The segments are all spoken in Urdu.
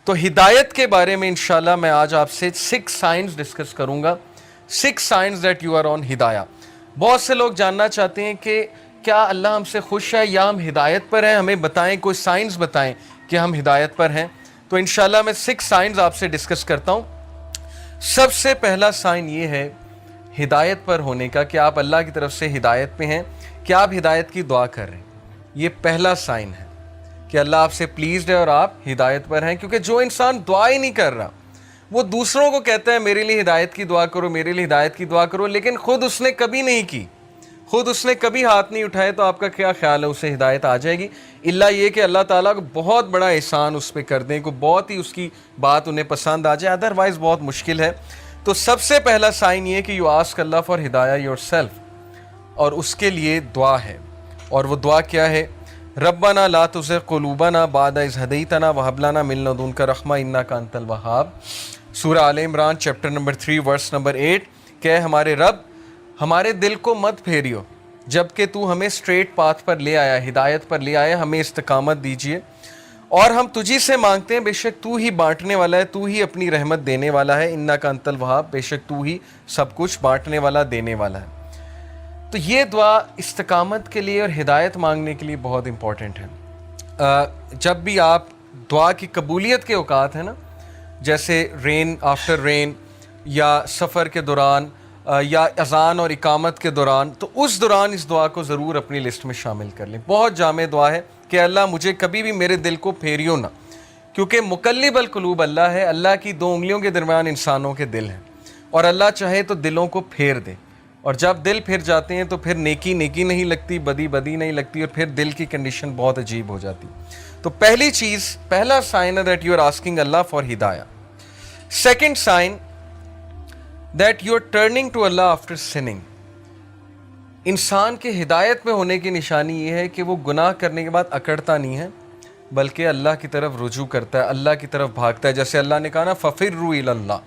تو ہدایت کے بارے میں انشاءاللہ میں آج آپ سے 6 سائنز ڈسکس کروں گا. 6 signs that you are on hidayah. بہت سے لوگ جاننا چاہتے ہیں کہ کیا اللہ ہم سے خوش ہے یا ہم ہدایت پر ہیں, ہمیں بتائیں, کوئی سائنز بتائیں کہ ہم ہدایت پر ہیں. تو انشاءاللہ میں 6 سائنز آپ سے ڈسکس کرتا ہوں. سب سے پہلا سائن یہ ہے ہدایت پر ہونے کا کہ آپ اللہ کی طرف سے ہدایت پہ ہیں, کہ آپ ہدایت کی دعا کر رہے ہیں. یہ پہلا سائن ہے کہ اللہ آپ سے پلیزڈ ہے اور آپ ہدایت پر ہیں. کیونکہ جو انسان دعا ہی نہیں کر رہا, وہ دوسروں کو کہتا ہے میرے لیے ہدایت کی دعا کرو, میرے لیے ہدایت کی دعا کرو, لیکن خود اس نے کبھی نہیں کی, خود اس نے کبھی ہاتھ نہیں اٹھائے, تو آپ کا کیا خیال ہے اسے ہدایت آ جائے گی؟ اللہ یہ کہ اللہ تعالیٰ کو بہت بڑا احسان اس پہ کر دیں, کو بہت ہی اس کی بات انہیں پسند آ جائے, ادروائز بہت مشکل ہے. تو سب سے پہلا سائن یہ کہ you ask Allah for hidayah yourself, اور اس کے لیے دعا ہے. اور وہ دعا کیا ہے؟ ربنا لا تزغ قلوبنا بعد اذ ہدیتنا وہب لنا من لدنک رحمہ انک انت الوہاب. Surah Al Imran chapter number 3 verse number 8 کہ ہمارے رب ہمارے دل کو مت پھیریو جبکہ تو ہمیں اسٹریٹ پاتھ پر لے آیا, ہدایت پر لے آیا, ہمیں استقامت دیجیے. اور ہم تجھی سے مانگتے ہیں, بے شک تو ہی بانٹنے والا ہے, تو ہی اپنی رحمت دینے والا ہے. انک انت الوہاب, بے شک تو ہی سب کچھ بانٹنے والا, دینے والا ہے. تو یہ دعا استقامت کے لیے اور ہدایت مانگنے کے لیے بہت امپورٹنٹ ہے. جب بھی آپ دعا کی قبولیت کے اوقات ہیں نا, جیسے رین آفٹر رین, یا سفر کے دوران, یا اذان اور اقامت کے دوران, تو اس دوران اس دعا کو ضرور اپنی لسٹ میں شامل کر لیں. بہت جامع دعا ہے کہ اللہ مجھے کبھی بھی میرے دل کو پھیریو نہ, کیونکہ مقلب القلوب اللہ ہے. اللہ کی 2 انگلیوں کے درمیان انسانوں کے دل ہیں, اور اللہ چاہے تو دلوں کو پھیر دے. اور جب دل پھر جاتے ہیں تو پھر نیکی نیکی نہیں لگتی, بدی بدی نہیں لگتی, اور پھر دل کی کنڈیشن بہت عجیب ہو جاتی. تو پہلی چیز, پہلا سائن ہے that you are asking Allah for hidayah. Second sign that you are turning to Allah after sinning. انسان کے ہدایت میں ہونے کی نشانی یہ ہے کہ وہ گناہ کرنے کے بعد اکڑتا نہیں ہے, بلکہ اللہ کی طرف رجوع کرتا ہے, اللہ کی طرف بھاگتا ہے. جیسے اللہ نے کہا نا فَفِرُّوا إِلَى اللَّهِ,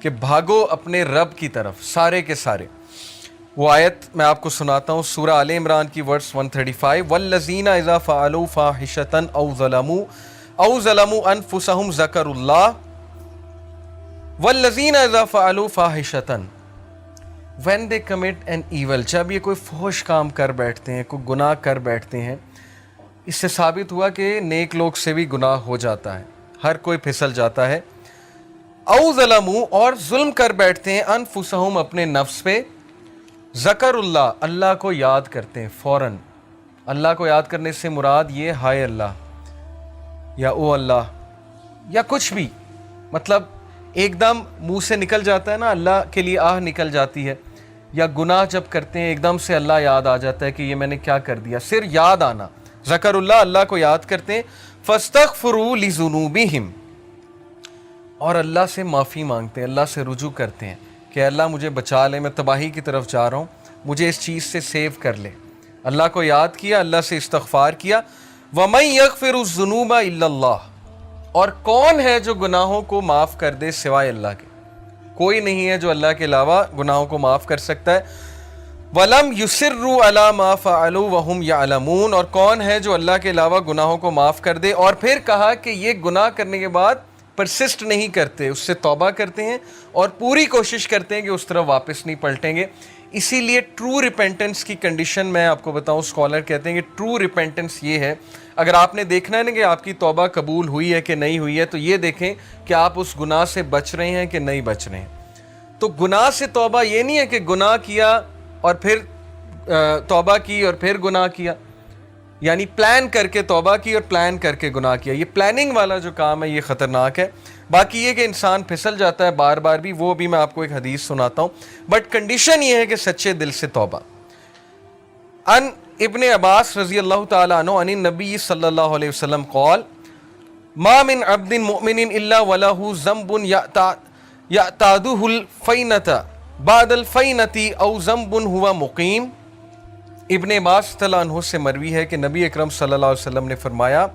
کہ بھاگو اپنے رب کی طرف سارے کے سارے. وہ آیت میں آپ کو سناتا ہوں, سورہ آل عمران کی ورس 135, وَالَّذِينَ إِذَا فَعَلُوا فَاحِشَةً أَوْ ظَلَمُوا أَنفُسَهُمْ ذَكَرُوا اللَّهَ وَالَّذِينَ إِذَا فَعَلُوا فَاحِشَةً when they commit an evil. جب یہ کوئی فحش کام کر بیٹھتے ہیں, کوئی گناہ کر بیٹھتے ہیں, اس سے ثابت ہوا کہ نیک لوگ سے بھی گناہ ہو جاتا ہے, ہر کوئی پھسل جاتا ہے. او ظلموا, اور ظلم کر بیٹھتے ہیں, انفسہم, اپنے نفس پہ, ذکر اللہ, اللہ کو یاد کرتے ہیں فوراً. اللہ کو یاد کرنے سے مراد یہ ہائے اللہ, یا او اللہ, یا کچھ بھی, مطلب ایک دم منہ سے نکل جاتا ہے نا, اللہ کے لیے آہ نکل جاتی ہے. یا گناہ جب کرتے ہیں ایک دم سے اللہ یاد آ جاتا ہے کہ یہ میں نے کیا کر دیا, صرف یاد آنا, ذکر اللہ, اللہ کو یاد کرتے ہیں. فاستغفروا لذنوبہم, اور اللہ سے معافی مانگتے ہیں, اللہ سے رجوع کرتے ہیں کہ اللہ مجھے بچا لے, میں تباہی کی طرف جا رہا ہوں, مجھے اس چیز سے سیو کر لے. اللہ کو یاد کیا, اللہ سے استغفار کیا. وَمَن يَغْفِرُ الذُّنُوبَ إِلَّا اللَّهُ, اور کون ہے جو گناہوں کو معاف کر دے سوائے اللہ کے؟ کوئی نہیں ہے جو اللہ کے علاوہ گناہوں کو معاف کر سکتا ہے. وَلَمْ يُصِرُّوا عَلَى مَا فَعَلُوا وَهُمْ يَعْلَمُونَ, اور کون ہے جو اللہ کے علاوہ گناہوں کو معاف کر دے, اور پھر کہا کہ یہ گناہ کرنے کے بعد پرسسٹ نہیں کرتے, اس سے توبہ کرتے ہیں اور پوری کوشش کرتے ہیں کہ اس طرف واپس نہیں پلٹیں گے. اسی لیے ٹرو ریپینٹنس کی کنڈیشن میں آپ کو بتاؤں, اسکالر کہتے ہیں کہ ٹرو ریپینٹنس یہ ہے, اگر آپ نے دیکھنا ہے نا کہ آپ کی توبہ قبول ہوئی ہے کہ نہیں ہوئی ہے, تو یہ دیکھیں کہ آپ اس گناہ سے بچ رہے ہیں کہ نہیں بچ رہے ہیں. تو گناہ سے توبہ یہ نہیں ہے کہ گناہ کیا اور پھر توبہ کی اور پھر گناہ کیا, یعنی پلان کر کے توبہ کی اور پلان کر کے گناہ کیا. یہ پلاننگ والا جو کام ہے یہ خطرناک ہے. باقی یہ کہ انسان پھسل جاتا ہے بار بار بھی, وہ بھی میں آپ کو ایک حدیث سناتا ہوں, بٹ کنڈیشن یہ ہے کہ سچے دل سے توبہ. ان ابن عباس رضی اللہ تعالیٰ عنہ عن النبی صلی اللہ علیہ وسلم قال ما من عبد مؤمن الا ولہ ذنب یعتادہ الفینۃ بعد الفینۃ او ذنب ہوا مقیم. ابن عباس رضی اللہ عنہ سے مروی ہے کہ نبی اکرم صلی اللہ علیہ وسلم نے فرمایا,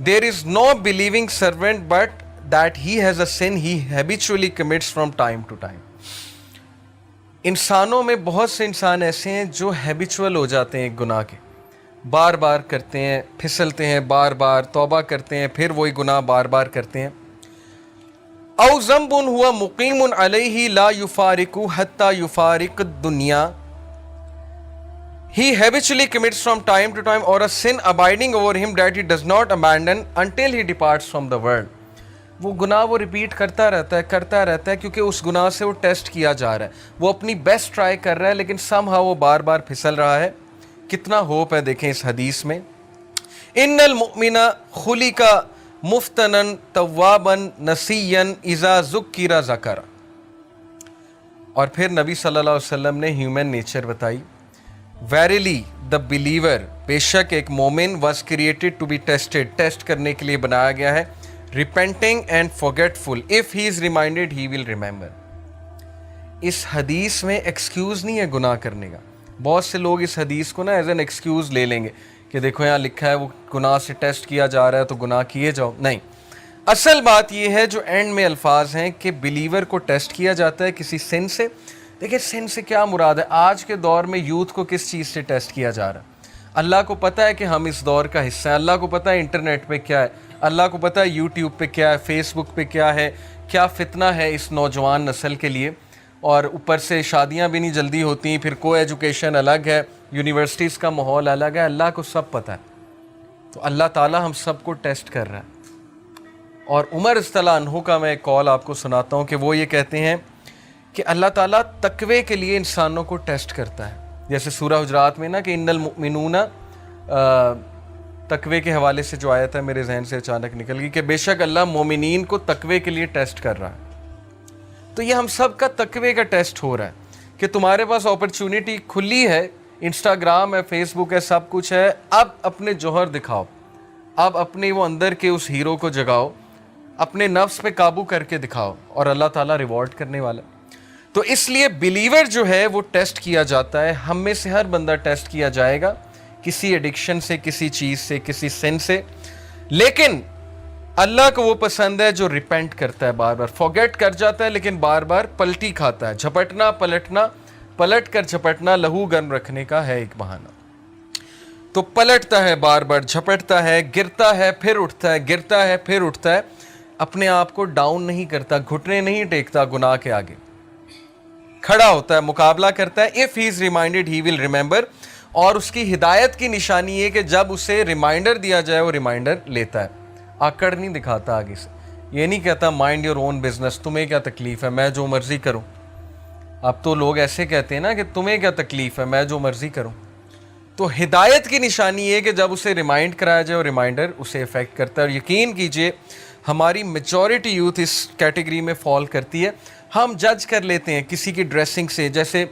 there is no believing servant but that he has a sin he habitually commits from time to time. انسانوں میں بہت سے انسان ایسے ہیں جو ہیبیچول ہو جاتے ہیں ایک گناہ کے, بار بار کرتے ہیں، پھسلتے ہیں، بار بار توبہ کرتے ہیں، پھر وہی گناہ بار بار کرتے ہیں. او ذنب ہوا مقیم علیہ لا یفارق حتی یفارق الدنیا. He habitually commits from time to time, or a sin abiding over him that he does not abandon until he departs from the world. وہ گناہ وہ ریپیٹ کرتا رہتا ہے کیونکہ اس گناہ سے وہ ٹیسٹ کیا جا رہا ہے. وہ اپنی بیسٹ ٹرائی کر رہا ہے لیکن سم ہاؤ وہ بار بار پھسل رہا ہے. کتنا ہوپ ہے دیکھیں اس حدیث میں. ان المؤمن خلق مفتنا توابا نسیا اذا ذکر ذکر. اور پھر نبی صلی اللہ علیہ وسلم نے ہیومن نیچر بتائی. Verily the believer, بے شک ایک مومن was created to be tested, test کرنے کے لیے بنایا گیا ہے. Repenting and forgetful, if he is reminded he will remember. اس حدیث میں ایکسکیوز نہیں ہے گناہ کرنے کا. بہت سے لوگ اس حدیث کو نا ایز این ایکسکیوز لے لیں گے کہ دیکھو یہاں لکھا ہے وہ گناہ سے ٹیسٹ کیا جا رہا ہے تو گناہ کیے جاؤ. نہیں، اصل بات یہ ہے جو اینڈ میں الفاظ ہیں کہ بلیور کو ٹیسٹ کیا جاتا ہے کسی سن سے. دیکھیں سن سے کیا مراد ہے؟ آج کے دور میں یوتھ کو کس چیز سے ٹیسٹ کیا جا رہا ہے؟ اللہ کو پتہ ہے کہ ہم اس دور کا حصہ ہیں. اللہ کو پتہ ہے انٹرنیٹ پہ کیا ہے، اللہ کو پتہ ہے یوٹیوب پہ کیا ہے، فیس بک پہ کیا ہے، کیا فتنہ ہے اس نوجوان نسل کے لیے. اور اوپر سے شادیاں بھی نہیں جلدی ہوتی، پھر کو ایجوکیشن الگ ہے، یونیورسٹیز کا ماحول الگ ہے. اللہ کو سب پتہ ہے. تو اللہ تعالیٰ ہم سب کو ٹیسٹ کر رہا ہے. اور عمر رضی اللہ عنہ کا میں ایک قول آپ کو سناتا ہوں کہ وہ یہ کہتے ہیں کہ اللہ تعالیٰ تقوی کے لیے انسانوں کو ٹیسٹ کرتا ہے. جیسے سورہ حجرات میں نا کہ ان المؤمنون، تقوی کے حوالے سے جو آیت ہے میرے ذہن سے اچانک نکل گئی کہ بے شک اللہ مومنین کو تقوی کے لیے ٹیسٹ کر رہا ہے. تو یہ ہم سب کا تقوی کا ٹیسٹ ہو رہا ہے کہ تمہارے پاس اپرچونٹی کھلی ہے، انسٹاگرام ہے، فیس بک ہے، سب کچھ ہے. اب اپنے جوہر دکھاؤ، اب اپنے وہ اندر کے اس ہیرو کو جگاؤ، اپنے نفس پہ قابو کر کے دکھاؤ اور اللہ تعالیٰ ریوارڈ کرنے والا. تو اس لیے بلیور جو ہے وہ ٹیسٹ کیا جاتا ہے. ہم میں سے ہر بندہ ٹیسٹ کیا جائے گا کسی ایڈکشن سے، کسی چیز سے، کسی سن سے. لیکن اللہ کو وہ پسند ہے جو ریپینٹ کرتا ہے، بار بار فورگیٹ کر جاتا ہے لیکن بار بار پلٹی کھاتا ہے. جھپٹنا پلٹنا، پلٹ کر جھپٹنا لہو گرم رکھنے کا ہے ایک بہانہ. تو پلٹتا ہے، بار بار جھپٹتا ہے، گرتا ہے پھر اٹھتا ہے، گرتا ہے پھر اٹھتا ہے. اپنے آپ کو ڈاؤن نہیں کرتا، گھٹنے نہیں ٹیکتا گناہ کے آگے، کھڑا ہوتا ہے، مقابلہ کرتا ہے. if he is reminded he will remember. اور اس کی ہدایت کی نشانی یہ کہ جب اسے ریمائنڈر دیا جائے وہ ریمائنڈر لیتا ہے، آکڑ نہیں دکھاتا آگے سے. یہ نہیں کہتا مائنڈ یور اون بزنس، تمہیں کیا تکلیف ہے، میں جو مرضی کروں. اب تو لوگ ایسے کہتے ہیں نا کہ تمہیں کیا تکلیف ہے، میں جو مرضی کروں. تو ہدایت کی نشانی یہ کہ جب اسے ریمائنڈ کرایا جائے اور ریمائنڈر اسے افیکٹ کرتا ہے. اور یقین کیجئے ہماری میجورٹی یوتھ اس کیٹیگری میں فال کرتی ہے. ہم جج کر لیتے ہیں کسی کی ڈریسنگ سے. جیسے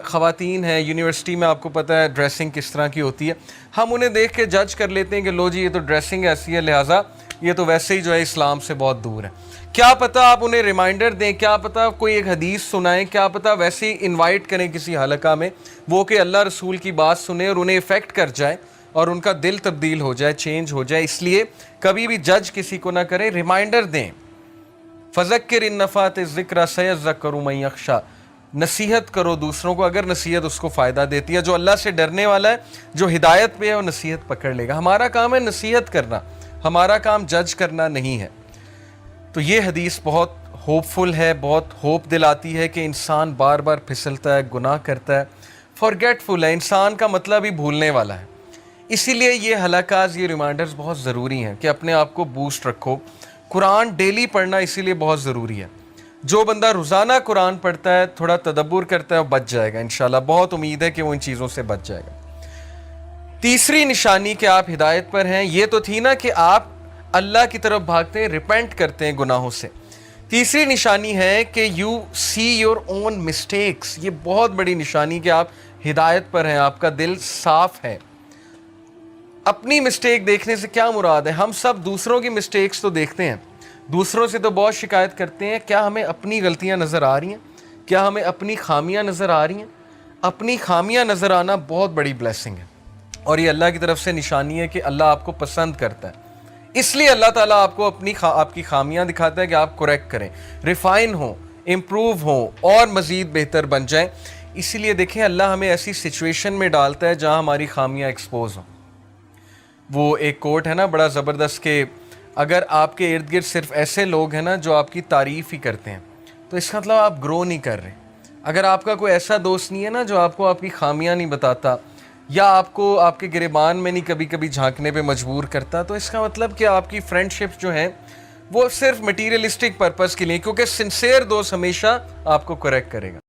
خواتین ہیں یونیورسٹی میں، آپ کو پتہ ہے ڈریسنگ کس طرح کی ہوتی ہے. ہم انہیں دیکھ کے جج کر لیتے ہیں کہ لو جی یہ تو ڈریسنگ ایسی ہے، لہٰذا یہ تو ویسے ہی جو ہے اسلام سے بہت دور ہے. کیا پتہ آپ انہیں ریمائنڈر دیں، کیا پتہ کوئی ایک حدیث سنائیں، کیا پتہ ویسے ہی انوائٹ کریں کسی حلقہ میں، وہ کہ اللہ رسول کی بات سنیں اور انہیں افیکٹ کر جائے اور ان کا دل تبدیل ہو جائے، چینج ہو جائے. اس لیے کبھی بھی جج کسی کو نہ کریں، ریمائنڈر دیں. فذکر ان نفعت الذکر سیذکر من یخشی. نصیحت کرو دوسروں کو اگر نصیحت اس کو فائدہ دیتی ہے. جو اللہ سے ڈرنے والا ہے، جو ہدایت پہ ہے، وہ نصیحت پکڑ لے گا. ہمارا کام ہے نصیحت کرنا، ہمارا کام جج کرنا نہیں ہے. تو یہ حدیث بہت ہوپ فل ہے، بہت ہوپ دلاتی ہے کہ انسان بار بار پھسلتا ہے، گناہ کرتا ہے، فارگیٹ فل ہے. انسان کا مطلب ہی بھولنے والا ہے. اسی لیے یہ حلقات، یہ ریمائنڈرز بہت ضروری ہیں کہ اپنے آپ کو بوسٹ رکھو. قرآن ڈیلی پڑھنا اسی لیے بہت ضروری ہے. جو بندہ روزانہ قرآن پڑھتا ہے، تھوڑا تدبر کرتا ہے، وہ بچ جائے گا انشاءاللہ. بہت امید ہے کہ وہ ان چیزوں سے بچ جائے گا. تیسری نشانی کہ آپ ہدایت پر ہیں، یہ تو تھی نا کہ آپ اللہ کی طرف بھاگتے ہیں، ریپینٹ کرتے ہیں گناہوں سے. تیسری نشانی ہے کہ you see your own mistakes. یہ بہت بڑی نشانی کہ آپ ہدایت پر ہیں، آپ کا دل صاف ہے. اپنی مسٹیک دیکھنے سے کیا مراد ہے؟ ہم سب دوسروں کی مسٹیکس تو دیکھتے ہیں، دوسروں سے تو بہت شکایت کرتے ہیں. کیا ہمیں اپنی غلطیاں نظر آ رہی ہیں؟ کیا ہمیں اپنی خامیاں نظر آ رہی ہیں؟ اپنی خامیاں نظر آنا بہت بڑی بلیسنگ ہے، اور یہ اللہ کی طرف سے نشانی ہے کہ اللہ آپ کو پسند کرتا ہے. اس لیے اللہ تعالیٰ آپ کو آپ کی خامیاں دکھاتا ہے کہ آپ کریکٹ کریں، ریفائن ہوں، امپروو ہوں اور مزید بہتر بن جائیں. اسی لیے دیکھیں اللہ ہمیں ایسی سچویشن میں ڈالتا ہے جہاں ہماری خامیاں ایکسپوز ہوں. وہ ایک کوٹ ہے نا بڑا زبردست کہ اگر آپ کے ارد گرد صرف ایسے لوگ ہیں نا جو آپ کی تعریف ہی کرتے ہیں تو اس کا مطلب آپ گرو نہیں کر رہے. اگر آپ کا کوئی ایسا دوست نہیں ہے نا جو آپ کو آپ کی خامیاں نہیں بتاتا یا آپ کو آپ کے گریبان میں نہیں کبھی کبھی جھانکنے پہ مجبور کرتا, تو اس کا مطلب کہ آپ کی فرینڈ شپ جو ہیں وہ صرف مٹیریلسٹک پرپس کے لیے, کیونکہ سنسیئر دوست ہمیشہ آپ کو کریکٹ کرے گا.